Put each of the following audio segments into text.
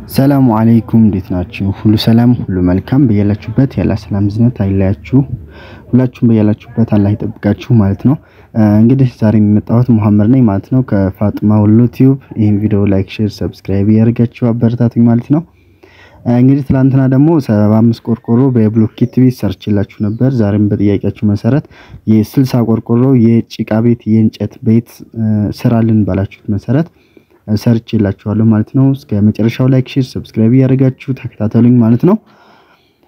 ሰላም አለይኩም እንዴት ናችሁ? ሁሉ ሰላም ሁሉ መልካም በያላችሁበት ያላ ሰላም ዝነት አይለያችሁ። ሁላችሁም በያላችሁበት አላህ ይጠብቃችሁ ማለት ነው። እንግዲህ ዛሬ የመጣሁት መሐመድ ነኝ ማለት ነው ከፋጥማ ወሎ ቲዩብ። ይሄን ቪዲዮ ላይክ፣ ሼር፣ ሰብስክራይብ ያደርጋችሁ አበረታቱኝ ማለት ነው። እንግዲህ ትላንትና ደግሞ 75 ቆርቆሮ በብሎኬት ቤት ሰርችላችሁ ነበር። ዛሬም በጥያቄያችሁ መሰረት የ60 ቆርቆሮ የጭቃ ቤት የእንጨት ቤት ስራልን ባላችሁት መሰረት ሰርችላችኋለሁ ማለት ነው። እስከ መጨረሻው ላይክ ሼር ሰብስክራይብ ያደርጋችሁ ተከታተሉኝ ማለት ነው።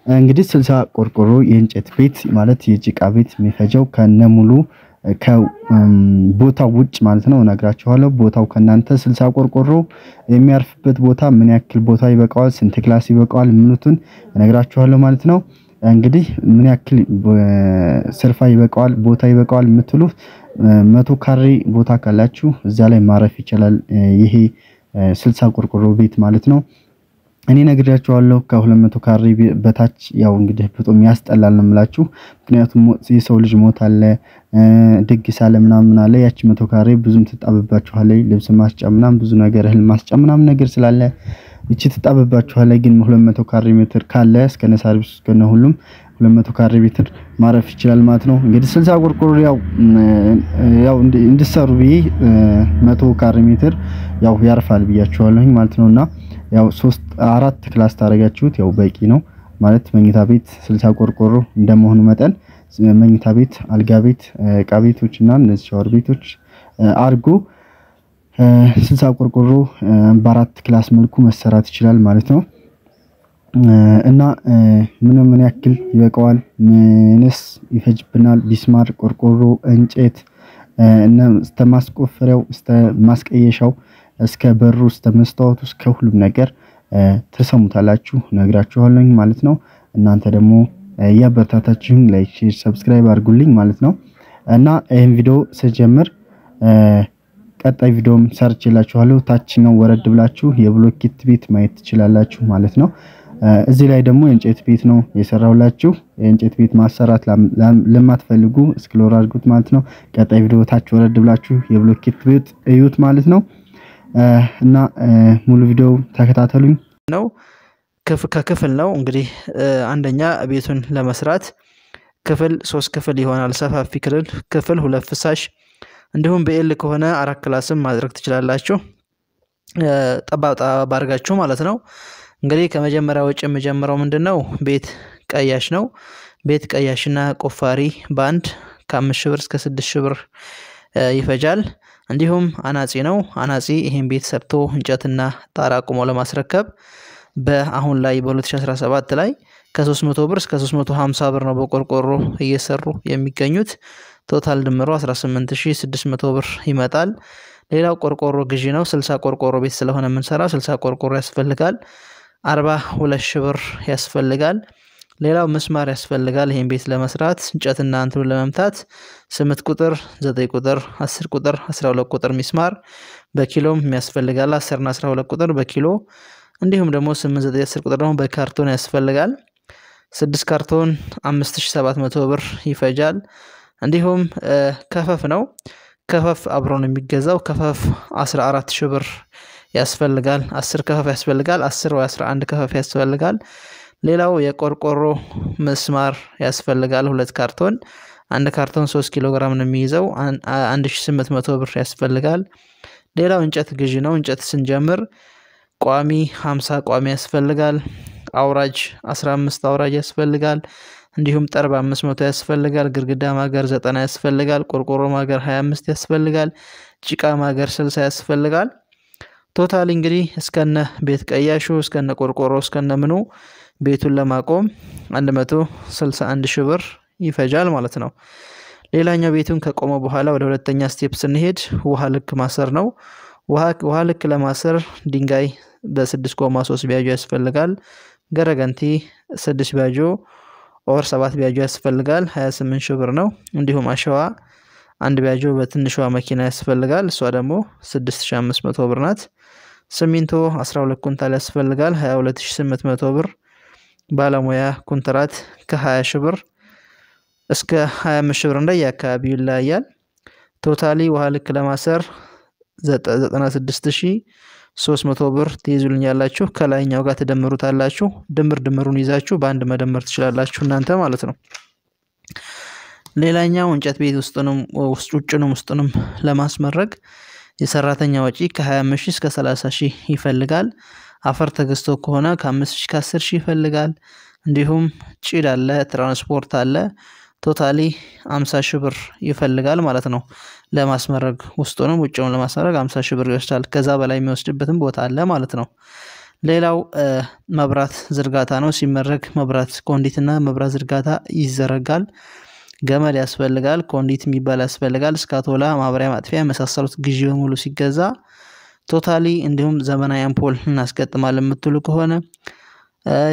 እንግዲህ 60 ቆርቆሮ የእንጨት ቤት ማለት የጭቃ ቤት የሚፈጀው ከነሙሉ ከቦታው ውጭ ማለት ነው እነግራችኋለሁ። ቦታው ከናንተ 60 ቆርቆሮ የሚያርፍበት ቦታ ምን ያክል ቦታ ይበቃዋል፣ ስንት ክላስ ይበቃዋል፣ ምኑትን እነግራችኋለሁ ማለት ነው። እንግዲህ ምን ያክል ስርፋ ይበቃዋል፣ ቦታ ይበቃዋል የምትሉ 100 ካሬ ቦታ ካላችሁ እዛ ላይ ማረፍ ይችላል ይሄ 60 ቆርቆሮ ቤት ማለት ነው። እኔ ነግራችኋለሁ ከ200 ካሬ በታች ያው እንግዲህ በጣም ያስጠላል ነው የምላችሁ። ምክንያቱም የሰው ልጅ ሞት አለ፣ ድግስ አለ ምናምን አለ። ያቺ 100 ካሬ ብዙም ትጣበባችኋለች። ልብስ ማስጫ ምናምን ብዙ ነገር እህል ማስጫ ምናምን ነገር ስላለ እቺ ትጣበባችኋለች። ግን 200 ካሬ ሜትር ካለ እስከነ ሰርቪስ እስከነ ሁሉም 200 ካሬ ሜትር ማረፍ ይችላል ማለት ነው። እንግዲህ 60 ቆርቆሮ ያው እንድሰሩ ብዬ 100 ካሬ ሜትር ያው ያርፋል ብያችኋለሁ ማለት ነውና ያው 4 ክላስ ታረጋችሁት ያው በቂ ነው ማለት መኝታ ቤት 60 ቆርቆሮ እንደመሆኑ መጠን መኝታ ቤት፣ አልጋ ቤት፣ ዕቃ ቤቶችና እነዚህ ሻወር ቤቶች አርጎ 60 ቆርቆሮ በአራት ክላስ መልኩ መሰራት ይችላል ማለት ነው። እና ምን ያክል ይበቃዋል፣ ምንስ ይፈጅብናል፣ ቢስማር፣ ቆርቆሮ፣ እንጨት እና ማስቆፈሪያው ማስቀየሻው እስከ በሩ መስታወቱ እስከ ሁሉም ነገር ተሰሙታላችሁ ነግራችኋለሁ ማለት ነው። እናንተ ደግሞ ያበረታታችሁኝ ላይክ ሼር ሰብስክራይብ አድርጉልኝ ማለት ነው። እና ይሄን ቪዲዮ ስጀምር ቀጣይ ቪዲዮም ሰርችላችኋለሁ። ታችኛው ወረድ ብላችሁ የብሎኬት ቤት ማየት ትችላላችሁ ማለት ነው። እዚህ ላይ ደግሞ የእንጨት ቤት ነው የሰራውላችሁ። የእንጨት ቤት ማሰራት ለማትፈልጉ ስክሮል አድርጉት ማለት ነው። ቀጣይ ቪዲዮ ታች ወረድ ብላችሁ የብሎኬት ቤት እዩት ማለት ነው። እና ሙሉ ቪዲዮ ተከታተሉኝ ነው። ከክፍል ነው እንግዲህ አንደኛ ቤቱን ለመስራት ክፍል 3 ክፍል ይሆናል። ሰፋፊ ክፍል 2 ፍሳሽ እንዲሁም በኤል ከሆነ 4 ክላስም ማድረግ ትችላላችሁ። ጠባብ አድርጋችሁ ማለት ነው። እንግዲህ ከመጀመሪያ ወጪ የምጀምረው ምንድነው ቤት ቀያሽ ነው። ቤት ቀያሽና ቆፋሪ ባንድ ከ5,000 ብር እስከ 6,000 ብር ይፈጃል። እንዲሁም አናጺ ነው። አናጺ ይሄን ቤት ሰርቶ እንጨትና ጣራ ቆሞ ለማስረከብ በአሁን ላይ በ2017 ላይ ከ300 ብር እስከ 350 ብር ነው በቆርቆሮ እየሰሩ የሚገኙት። ቶታል ድምሮ 18600 ብር ይመጣል። ሌላው ቆርቆሮ ግዢ ነው። 60 ቆርቆሮ ቤት ስለሆነ የምንሰራው 60 ቆርቆሮ ያስፈልጋል። 42,000 ብር ያስፈልጋል። ሌላው ምስማር ያስፈልጋል። ይሄን ቤት ለመስራት እንጨትና አንቱን ለመምታት 8 ቁጥር፣ 9 ቁጥር፣ 10 ቁጥር፣ 12 ቁጥር ምስማር በኪሎም ያስፈልጋል። 10 እና 12 ቁጥር በኪሎ እንዲሁም ደግሞ 8፣ 9፣ 10 ቁጥር ደግሞ በካርቶን ያስፈልጋል። 6 ካርቶን 5700 ብር ይፈጃል። እንዲሁም ከፈፍ ነው። ከፈፍ አብሮ ነው የሚገዛው። ከፈፍ 14000 ብር ያስፈልጋል። 10 ከፈፍ ያስፈልጋል። 10 ወይ 11 ከፈፍ ያስፈልጋል። ሌላው የቆርቆሮ መስማር ያስፈልጋል 2 ካርቶን። 1 ካርቶን 3 ኪሎ ግራም ነው የሚይዘው 1800 ብር ያስፈልጋል። ሌላው እንጨት ግዢ ነው። እንጨት ስንጀምር ቋሚ 50 ቋሚ ያስፈልጋል። አውራጅ 15 አውራጅ ያስፈልጋል። እንዲሁም ጠርብ 500 ያስፈልጋል። ግድግዳ ማገር 90 ያስፈልጋል። ቆርቆሮ ማገር 25 ያስፈልጋል። ጭቃ ማገር 60 ያስፈልጋል። ቶታል እንግዲህ እስከነ ቤት ቀያሹ እስከነ ቆርቆሮ እስከነ ምኑ ቤቱን ለማቆም 161,000 ብር ይፈጃል ማለት ነው። ሌላኛው ቤቱን ከቆመ በኋላ ወደ ሁለተኛ ስቴፕ ስንሄድ ውሃ ልክ ማሰር ነው። ውሃ ልክ ለማሰር ድንጋይ በ6 ጎማ 3 ቢያጆ ያስፈልጋል። ገረገንቲ 6 ቢያጆ ኦር 7 ቢያጆ ያስፈልጋል 28,000 ብር ነው። እንዲሁም አሸዋ 1 ቢያጆ በትንሿ መኪና ያስፈልጋል። እሷ ደግሞ 6500 ብር ናት። ሲሚንቶ 12 ኩንታል ያስፈልጋል 22800 ብር። ባለሙያ ኮንትራት ከ20,000 ብር እስከ 25,000 ብር እንደየአካባቢው ይለያያል። ቶታሊ ውሃ ልክ ለማሰር 96,000 300 ብር ትይዙልኛላችሁ። ከላይኛው ጋር ተደምሩታላችሁ። ድምሩን ይዛችሁ በአንድ መደመር ትችላላችሁ እናንተ ማለት ነው። ሌላኛው እንጨት ቤት ውስጡንም ለማስመረግ የሰራተኛ ወጪ ከ25 ሺህ እስከ 30 ሺህ ይፈልጋል። አፈር ተገዝቶ ከሆነ ከ5 ሺህ እስከ 10 ሺህ ይፈልጋል። እንዲሁም ጭድ አለ፣ ትራንስፖርት አለ። ቶታሊ 50 ሺህ ብር ይፈልጋል ማለት ነው። ለማስመረግ ውስጡንም ውጭውን ለማስመረግ 50 ሺህ ብር ይወስዳል። ከዛ በላይ የሚወስድበትም ቦታ አለ ማለት ነው። ሌላው መብራት ዝርጋታ ነው። ሲመረግ መብራት ኮንዲትና መብራት ዝርጋታ ይዘረጋል። ገመድ ያስፈልጋል፣ ኮንዲት የሚባል ያስፈልጋል፣ ስካቶላ፣ ማብሪያ፣ ማጥፊያ የመሳሰሉት ግዢ በሙሉ ሲገዛ ቶታሊ እንዲሁም ዘመናዊ አምፖል እናስገጥማለን የምትሉ ከሆነ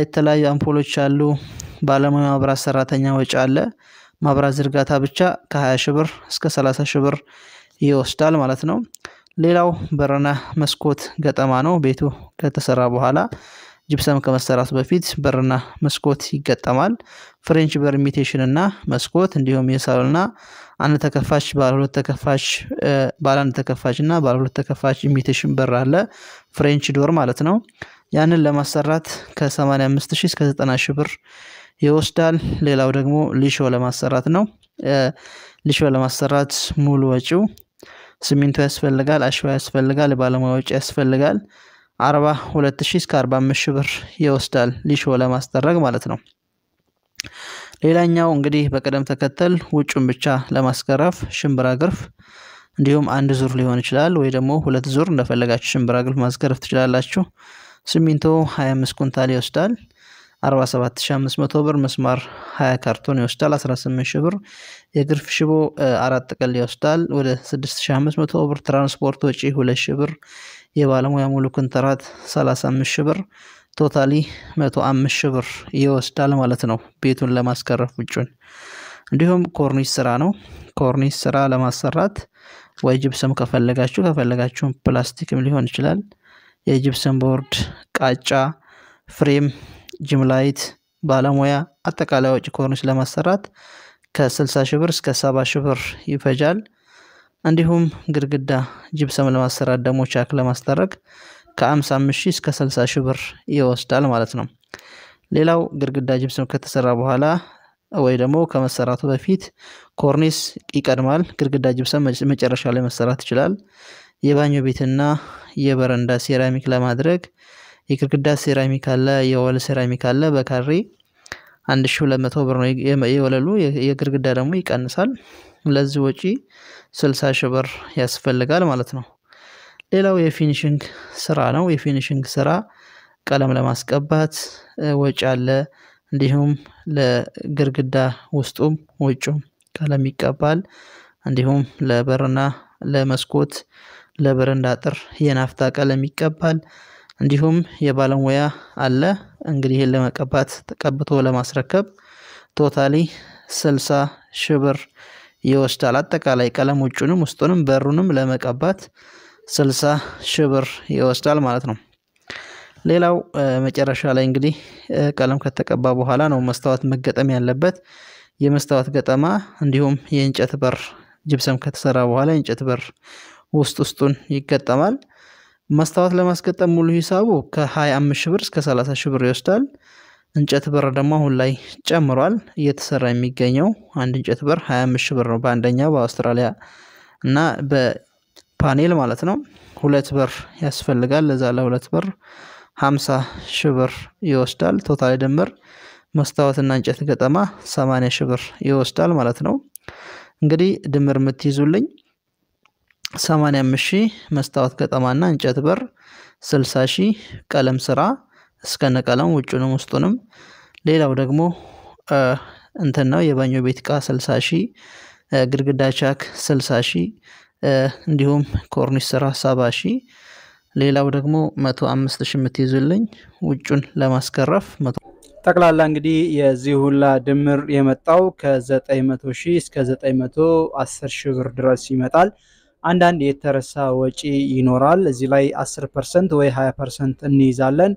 የተለያዩ አምፖሎች አሉ። ባለሙያ መብራት ሰራተኛ ወጪ አለ። ማብራት ዝርጋታ ብቻ ከ20 ሺህ ብር እስከ 30 ሺህ ብር ይወስዳል ማለት ነው። ሌላው በርና መስኮት ገጠማ ነው። ቤቱ ከተሰራ በኋላ ጅፕሰም ከመሰራቱ በፊት በርና መስኮት ይገጠማል። ፍሬንች በር ኢሚቴሽን እና መስኮት እንዲሁም የሳሎንና አንድ ተከፋች ባለ አንድ ተከፋች እና ባለ ሁለት ተከፋች ኢሚቴሽን በር አለ፣ ፍሬንች ዶር ማለት ነው። ያንን ለማሰራት ከ85 ሺህ እስከ 90 ሺህ ብር ይወስዳል። ሌላው ደግሞ ሊሾ ለማሰራት ነው። ሊሾ ለማሰራት ሙሉ ወጪው ሲሚንቶ ያስፈልጋል፣ አሸዋ ያስፈልጋል፣ ባለሙያ ወጪ ያስፈልጋል። 42 ሺህ እስከ 45 ሺህ ብር ይወስዳል ሊሾ ለማስደረግ ማለት ነው። ሌላኛው እንግዲህ በቅደም ተከተል ውጩን ብቻ ለማስገረፍ ሽምብራ ግርፍ እንዲሁም አንድ ዙር ሊሆን ይችላል ወይ ደግሞ 2 ዙር እንደፈለጋችሁ ሽምብራ ግርፍ ማስገረፍ ትችላላችሁ። ሲሚንቶ 25 ኩንታል ይወስዳል። 47500 ብር። መስማር 20 ካርቶን ይወስዳል 18 ሺህ ብር። የግርፍ ሽቦ 4 ጥቅል ይወስዳል ወደ 6500 ብር። ትራንስፖርት ወጪ 2 ሺህ ብር። የባለሙያ ሙሉ ኮንትራት 35 ሺህ ብር። ቶታሊ 105 ሺህ ብር ይወስዳል ማለት ነው ቤቱን ለማስከረፍ ውጭን። እንዲሁም ኮርኒስ ስራ ነው። ኮርኒስ ስራ ለማሰራት ወይ ጅፕሰም ከፈለጋችሁ ፕላስቲክም ሊሆን ይችላል። የጅፕሰም ቦርድ፣ ቃጫ፣ ፍሬም፣ ጅምላይት፣ ባለሙያ አጠቃላይ ወጪ ኮርኒስ ለማሰራት ከ60 ሺህ ብር እስከ 70 ሺህ ብር ይፈጃል። እንዲሁም ግድግዳ ጅፕሰም ለማሰራት ደግሞ ቻክ ለማስደረግ ከ55 ሺህ እስከ 60 ሺህ ብር ይወስዳል ማለት ነው። ሌላው ግድግዳ ጅፕሰም ከተሰራ በኋላ ወይ ደግሞ ከመሰራቱ በፊት ኮርኒስ ይቀድማል። ግድግዳ ጅፕሰም መጨረሻ ላይ መሰራት ይችላል። የባኞ ቤትና የበረንዳ ሴራሚክ ለማድረግ የግድግዳ ሴራሚክ አለ፣ የወለል ሴራሚክ አለ። በካሬ 1200 ብር ነው የወለሉ። የግድግዳ ደግሞ ይቀንሳል። ለዚህ ወጪ 60 ሺህ ብር ያስፈልጋል ማለት ነው። ሌላው የፊኒሽንግ ስራ ነው። የፊኒሽንግ ስራ ቀለም ለማስቀባት ወጪ አለ። እንዲሁም ለግድግዳ ውስጡም ውጭም ቀለም ይቀባል። እንዲሁም ለበርና ለመስኮት ለበረንዳ አጥር የናፍታ ቀለም ይቀባል። እንዲሁም የባለሙያ አለ። እንግዲህ ይሄን ለመቀባት ተቀብቶ ለማስረከብ ቶታሊ 60 ሺህ ብር ይወስዳል። አጠቃላይ ቀለም ውጭንም ውስጡንም በሩንም ለመቀባት 60 ሺህ ብር ይወስዳል ማለት ነው። ሌላው መጨረሻ ላይ እንግዲህ ቀለም ከተቀባ በኋላ ነው መስታወት መገጠም ያለበት። የመስታወት ገጠማ እንዲሁም የእንጨት በር ጅፕሰም ከተሰራ በኋላ የእንጨት በር ውስጡን ይገጠማል። መስታወት ለማስገጠም ሙሉ ሂሳቡ ከ25 ሺህ ብር እስከ 30 ሺህ ብር ይወስዳል። እንጨት በር ደግሞ አሁን ላይ ጨምሯል። እየተሰራ የሚገኘው አንድ እንጨት በር 25 ሺህ ብር ነው በአንደኛው በአውስትራሊያ እና በፓኔል ማለት ነው። 2 በር ያስፈልጋል። ለዛ ለ2 በር 50 ሺህ ብር ይወስዳል። ቶታል ድምር መስታወትና እንጨት ገጠማ 80 ሺህ ብር ይወስዳል ማለት ነው። እንግዲህ ድምር የምትይዙልኝ 85 ሺህ መስታወት ገጠማና እንጨት በር፣ 60 ሺህ ቀለም ስራ እስከነ ቀለም ውጭንም ውስጡንም። ሌላው ደግሞ እንትን ነው የባኞ ቤት ዕቃ 60 ሺህ፣ ግድግዳ ቻክ 60 ሺህ፣ እንዲሁም ኮርኒስ ስራ 70 ሺህ። ሌላው ደግሞ 105 ሺህ የምትይዙልኝ ውጩን ለማስከረፍ። ጠቅላላ እንግዲህ የዚህ ሁላ ድምር የመጣው ከ900 ሺህ እስከ 910 ሺህ ብር ድረስ ይመጣል። አንዳንድ የተረሳ ወጪ ይኖራል። እዚህ ላይ 10% ወይ 20% እንይዛለን።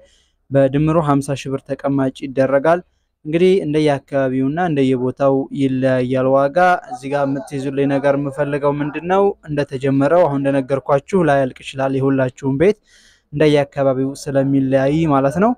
በድምሩ 50 ሺህ ብር ተቀማጭ ይደረጋል። እንግዲህ እንደየአካባቢውና እንደየቦታው ይለያያል ዋጋ። እዚህ ጋር የምትይዙልኝ ነገር የምፈልገው ምንድነው እንደተጀመረው አሁን እንደነገርኳችሁ ላይ ያልቅ ይችላል የሁላችሁም ቤት። እንደየአካባቢው ስለሚለያይ ማለት ነው።